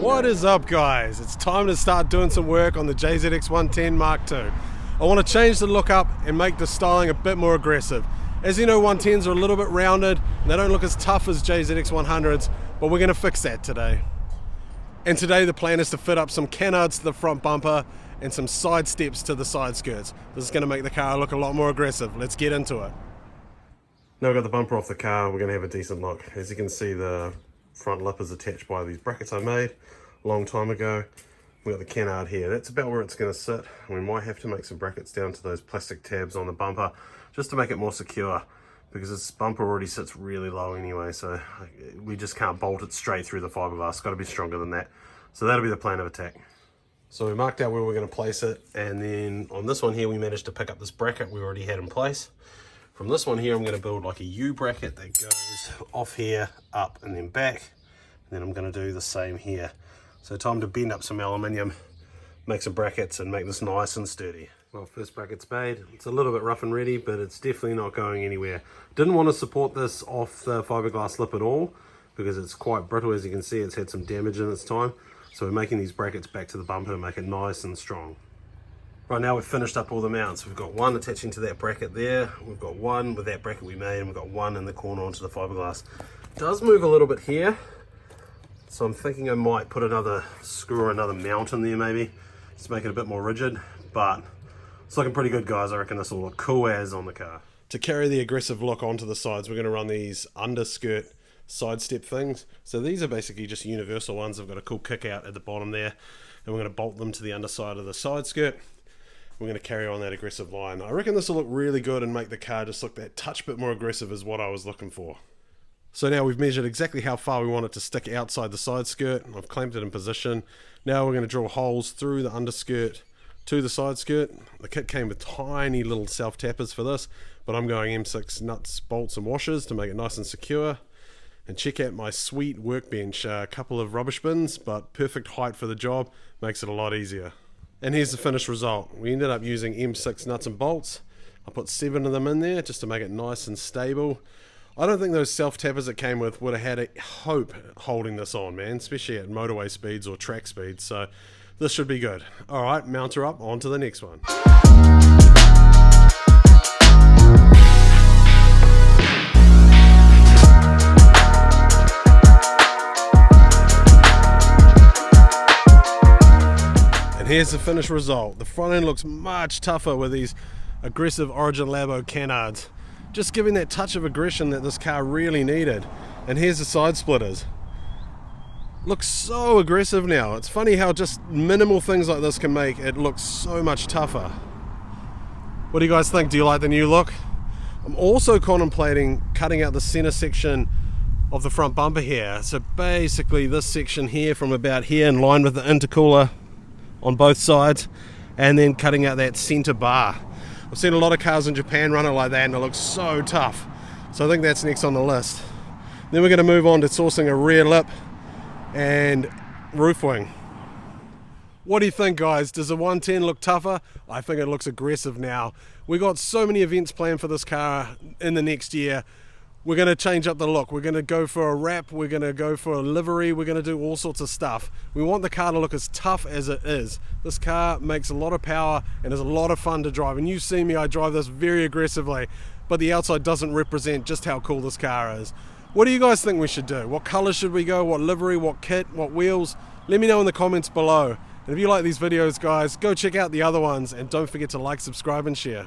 What is up, guys? It's time to start doing some work on the JZX 110 Mark II. I want to change the look up and make the styling a bit more aggressive. As you know, 110s are a little bit rounded and they don't look as tough as JZX 100s, but we're going to fix that today. And today the plan is to fit up some canards to the front bumper and some side steps to the side skirts. This is going to make the car look a lot more aggressive. Let's get into it. Now we've got the bumper off the car, we're going to have a decent look. As you can see, the front lip is attached by these brackets I made a long time ago. We've got the canard here. That's about where it's going to sit. We might have to make some brackets down to those plastic tabs on the bumper just to make it more secure, because this bumper already sits really low anyway, so we just can't bolt it straight through the fiberglass. It's got to be stronger than that. So that'll be the plan of attack. So we marked out where we're going to place it, and then on this one here we managed to pick up this bracket we already had in place. From this one here I'm going to build like a U bracket that goes off here, up and then back, and then I'm going to do the same here. So time to bend up some aluminium, make some brackets and make this nice and sturdy. Well, first bracket's made. It's a little bit rough and ready, but it's definitely not going anywhere. Didn't want to support this off the fiberglass lip at all because it's quite brittle. As you can see, it's had some damage in its time. So we're making these brackets back to the bumper to make it nice and strong. Right now we've finished up all the mounts. We've got one attaching to that bracket there. We've got one with that bracket we made, and we've got one in the corner onto the fiberglass. It does move a little bit here. So I'm thinking I might put another screw or another mount in there maybe, just to make it a bit more rigid, but it's looking pretty good, guys. I reckon this will look cool as on the car. To carry the aggressive look onto the sides, we're going to run these underskirt side step things. So these are basically just universal ones. They've got a cool kick out at the bottom there, and we're going to bolt them to the underside of the side skirt. We're going to carry on that aggressive line. I reckon this will look really good and make the car just look that touch bit more aggressive is what I was looking for. So now we've measured exactly how far we want it to stick outside the side skirt. I've clamped it in position. Now we're going to drill holes through the underskirt to the side skirt. The kit came with tiny little self tappers for this, but I'm going M6 nuts, bolts and washers to make it nice and secure. And check out my sweet workbench. A couple of rubbish bins, but perfect height for the job, makes it a lot easier. And here's the finished result. We ended up using M6 nuts and bolts. I put 7 of them in there just to make it nice and stable. I don't think those self-tappers it came with would have had a hope holding this on, man, especially at motorway speeds or track speeds, so this should be good. Alright, mount her up, on to the next one. And here's the finished result. The front end looks much tougher with these aggressive Origin Labo canards, just giving that touch of aggression that this car really needed. And here's the side splitters. Looks so aggressive now. It's funny how just minimal things like this can make it look so much tougher. What do you guys think? Do you like the new look? I'm also contemplating cutting out the center section of the front bumper here. So basically this section here from about here in line with the intercooler on both sides, and then cutting out that center bar. I've seen a lot of cars in Japan run it like that and it looks so tough. So I think that's next on the list. Then we're going to move on to sourcing a rear lip and roof wing. What do you think, guys? Does the 110 look tougher? I think it looks aggressive now. We got so many events planned for this car in the next year. We're going to change up the look. We're going to go for a wrap. We're going to go for a livery. We're going to do all sorts of stuff. We want the car to look as tough as it is. This car makes a lot of power and is a lot of fun to drive. And you see me, I drive this very aggressively, but the outside doesn't represent just how cool this car is. What do you guys think we should do? What color should we go? What livery? What kit? What wheels? Let me know in the comments below. And if you like these videos, guys, go check out the other ones and don't forget to like, subscribe and share.